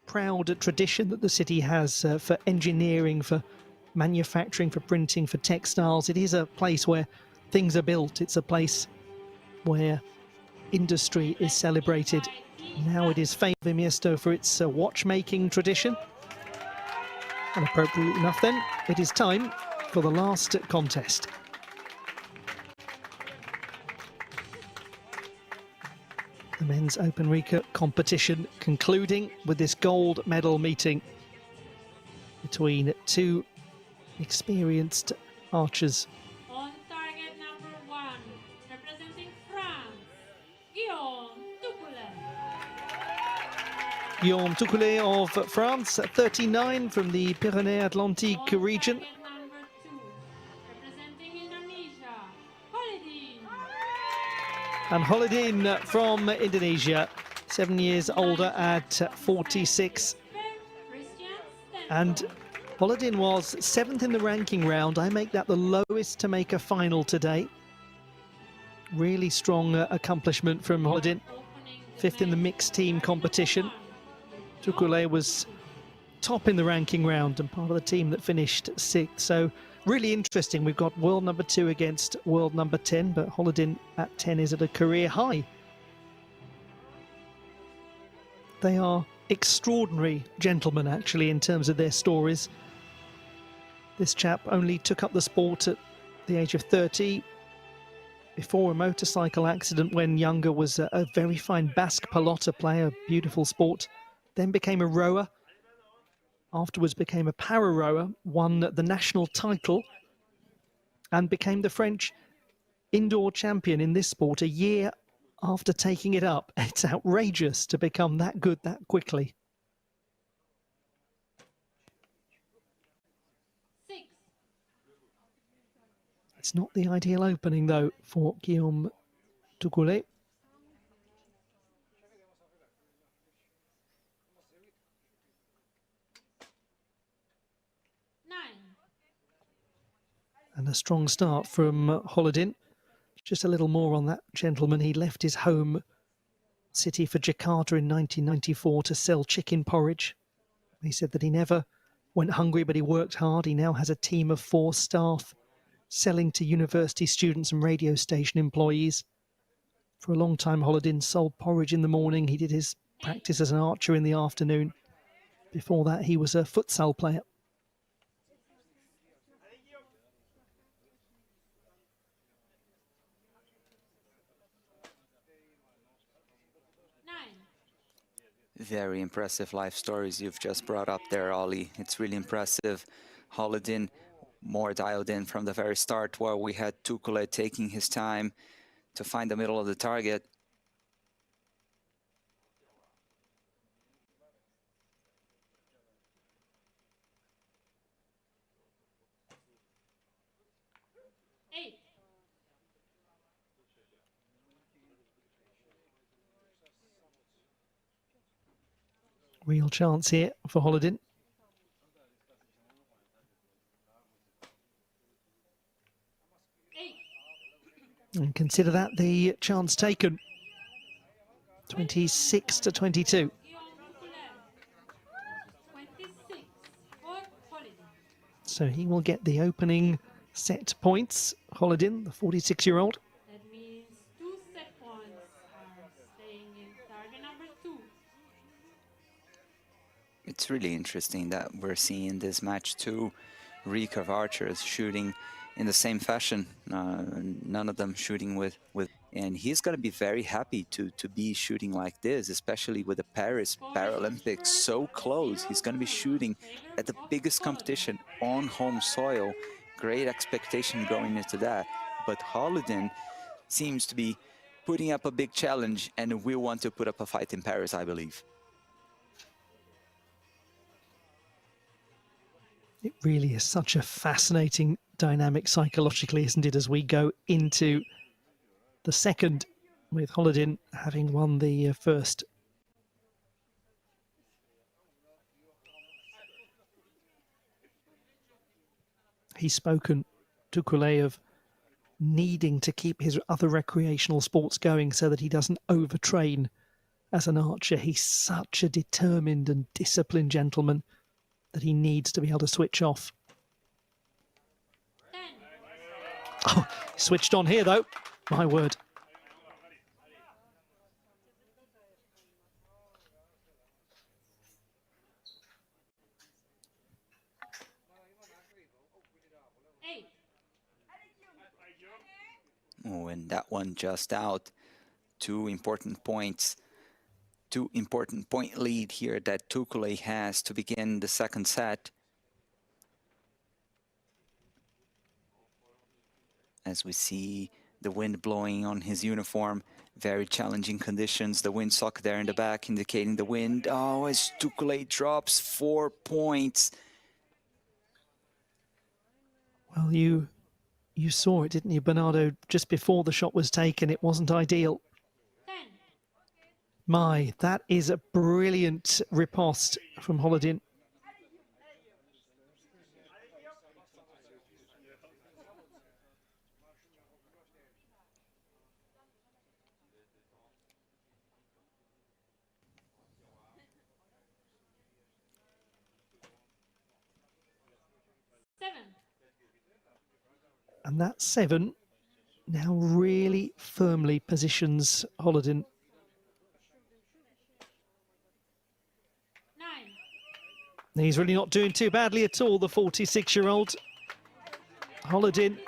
proud tradition that the city has for engineering, for manufacturing, for printing, for textiles. It is a place where things are built. It's a place where industry is celebrated. Now it is famed Miesto for its watchmaking tradition. And appropriately enough then, it is time for the last contest. The men's open recurve competition concluding with this gold medal meeting between two experienced archers. On target number 1, representing France, Guillaume TOUCOULLET. Guillaume TOUCOULLET of France, 39 from the Pyrénées-Atlantique region. On target number 2, representing Indonesia, Kholidin. And Kholidin from Indonesia, 7 years older at 46. And Kholidin was 7th in the ranking round. I make that the lowest to make a final today. Really strong accomplishment from Kholidin. 5th in the mixed team competition. TOUCOULLET was top in the ranking round and part of the team that finished 6th. So really interesting. We've got world number 2 against world number 10, but Kholidin at 10 is at a career high. They are extraordinary gentlemen, actually, in terms of their stories. This chap only took up the sport at the age of 30 before a motorcycle accident when younger, was a very fine Basque pelota player, beautiful sport, then became a rower, afterwards became a para-rower, won the national title and became the French indoor champion in this sport a year after taking it up. It's outrageous to become that good that quickly. It's not the ideal opening, though, for Guillaume TOUCOULLET. And a strong start from Kholidin. Just a little more on that gentleman. He left his home city for Jakarta in 1994 to sell chicken porridge. He said that he never went hungry, but he worked hard. He now has a team of 4 staff selling to university students and radio station employees. For a long time, Kholidin sold porridge in the morning. He did his practice as an archer in the afternoon. Before that, he was a futsal player. Very impressive life stories you've just brought up there, Ollie. It's really impressive. Kholidin more dialed in from the very start, while we had TOUCOULLET taking his time to find the middle of the target. Real chance here for Kholidin. And consider that the chance taken. 26 to 22. So he will get the opening set points. Kholidin, the 46-year-old. That means 2 set points are staying in target number 2. It's really interesting that we're seeing this match 2 recurve archers shooting in the same fashion. None of them shooting with and he's going to be very happy to be shooting like this, especially with the Paris Paralympics so close. He's going to be shooting at the biggest competition on home soil. Great expectation going into that. But Kholidin seems to be putting up a big challenge and will want to put up a fight in Paris, I believe. It really is such a fascinating dynamic psychologically, isn't it, as we go into the second, with Kholidin having won the first. He's spoken, TOUCOULLET, of needing to keep his other recreational sports going so that he doesn't overtrain as an archer, he's such a determined and disciplined gentleman that he needs to be able to switch off. 10. Oh, switched on here though, my word. Oh, and that one just out. 2 important points. 2 important point lead here that TOUCOULLET has to begin the second set. As we see the wind blowing on his uniform, very challenging conditions. The windsock there in the back indicating the wind. Oh, as TOUCOULLET drops 4 points. Well, you saw it, didn't you, Bernardo? Just before the shot was taken, it wasn't ideal. 10. My, that is a brilliant riposte from Kholidin. And that 7 now really firmly positions Kholidin. 9. He's really not doing too badly at all, the 46-year-old. Kholidin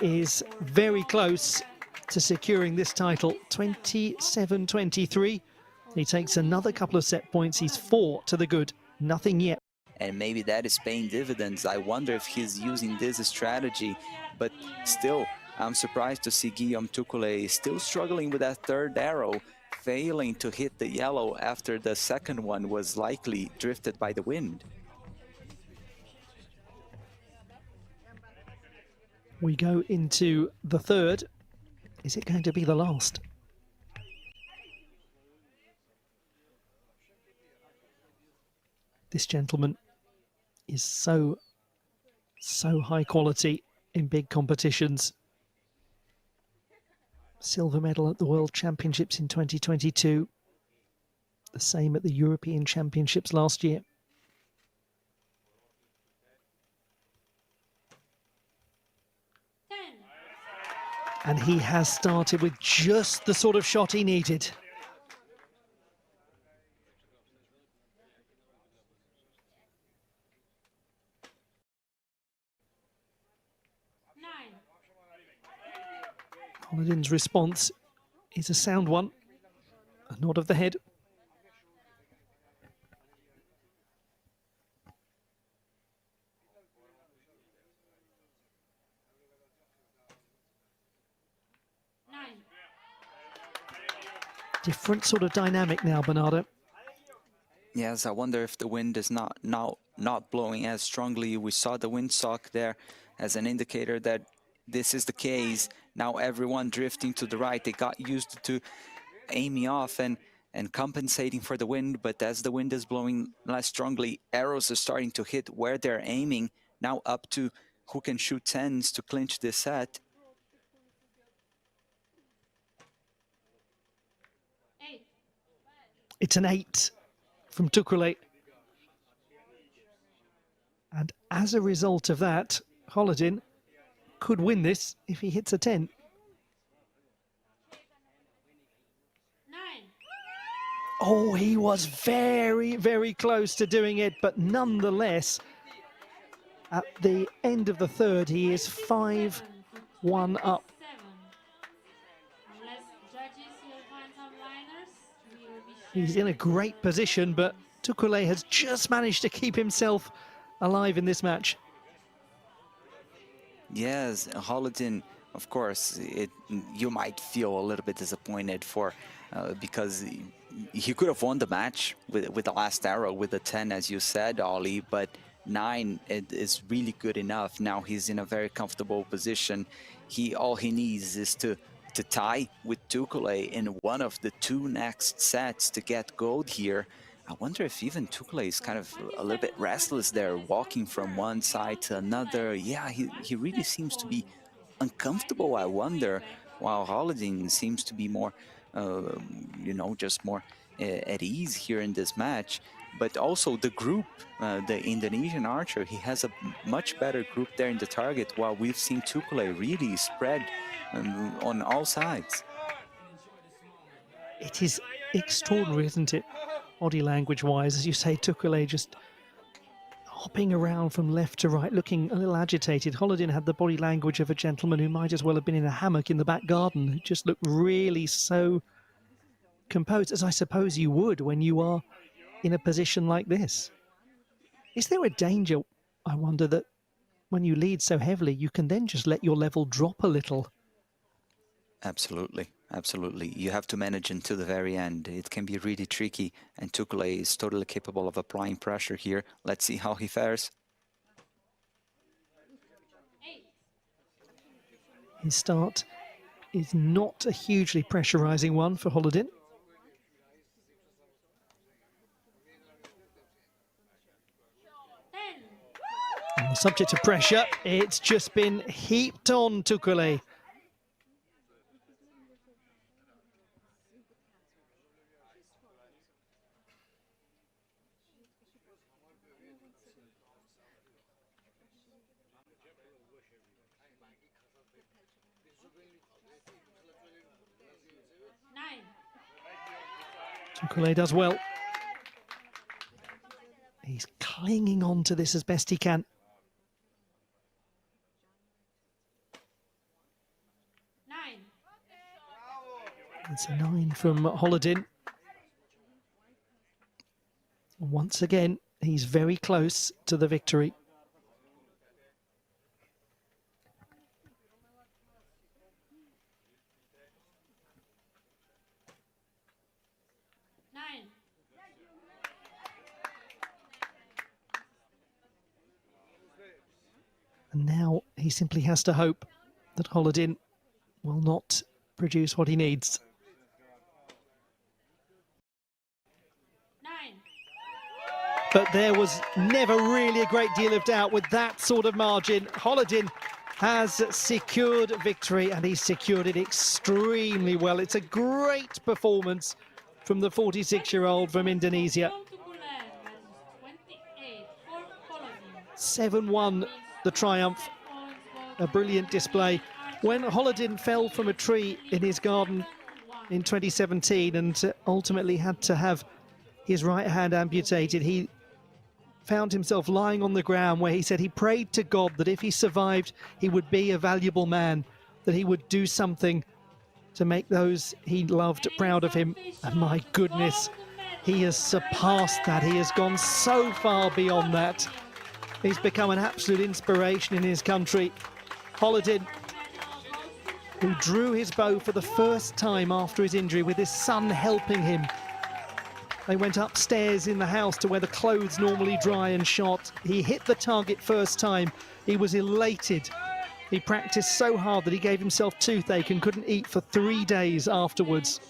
is very close to securing this title, 27-23. He takes another couple of set points. He's 4 to the good, nothing yet. And maybe that is paying dividends. I wonder if he's using this strategy. But still, I'm surprised to see Guillaume TOUCOULLET still struggling with that third arrow, failing to hit the yellow after the second one was likely drifted by the wind. We go into the third. Is it going to be the last? This gentleman is so high quality in big competitions. Silver medal at the World Championships in 2022. The same at the European Championships last year. 10. And he has started with just the sort of shot he needed. 9. Kholidin's response is a sound one. A nod of the head. 9. Different sort of dynamic now, Bernardo. Yes, I wonder if the wind is not blowing as strongly. We saw the windsock there as an indicator that this is the case. Now everyone drifting to the right. They got used to aiming off and compensating for the wind, but as the wind is blowing less strongly, arrows are starting to hit where they're aiming. Now up to who can shoot 10s to clinch this set. 8. It's an 8 from TOUCOULLET. And as a result of that, Kholidin could win this if he hits a 10. 9. Oh, he was very, very close to doing it, but nonetheless, at the end of the third, he is 5-1 up. 7. Unless judges will find some liners, we will be He's in a great position, but TOUCOULLET has just managed to keep himself alive in this match. Yes, Kholidin, of course, you might feel a little bit disappointed because he could have won the match with the last arrow, with the 10, as you said, Ollie, but 9 is really good enough. Now he's in a very comfortable position. All he needs is to tie with TOUCOULLET in one of the 2 next sets to get gold here. I wonder if even TOUCOULLET is kind of a little bit restless there, walking from one side to another. Yeah, he really seems to be uncomfortable, I wonder, while Kholidin seems to be more you know, just more at ease here in this match. But also the group, the Indonesian archer, he has a much better group there in the target, while we've seen TOUCOULLET really spread on all sides. It is extraordinary, isn't it? Body language-wise, as you say, TOUCOULLET just hopping around from left to right, looking a little agitated. Kholidin had the body language of a gentleman who might as well have been in a hammock in the back garden. It just looked really so composed, as I suppose you would when you are in a position like this. Is there a danger, I wonder, that when you lead so heavily, you can then just let your level drop a little? Absolutely, absolutely. You have to manage until the very end. It can be really tricky, and TOUCOULLET is totally capable of applying pressure here. Let's see how he fares. His start is not a hugely pressurizing one for Kholidin. On the subject of pressure, it's just been heaped on TOUCOULLET. TOUCOULLET does well. He's clinging on to this as best he can. It's a 9 from Kholidin. Once again, he's very close to the victory. And now he simply has to hope that Kholidin will not produce what he needs. But there was never really a great deal of doubt with that sort of margin. Kholidin has secured victory, and he's secured it extremely well. It's a great performance from the 46-year-old from Indonesia. 7-1 the triumph, a brilliant display. When Kholidin fell from a tree in his garden in 2017 and ultimately had to have his right hand amputated, he found himself lying on the ground where he said he prayed to God that if he survived, he would be a valuable man, that he would do something to make those he loved proud of him. And my goodness, he has surpassed that. He has gone so far beyond that. He's become an absolute inspiration in his country. Kholidin, who drew his bow for the first time after his injury with his son helping him. They went upstairs in the house to where the clothes normally dry and shot. He hit the target first time. He was elated. He practiced so hard that he gave himself toothache and couldn't eat for 3 days afterwards.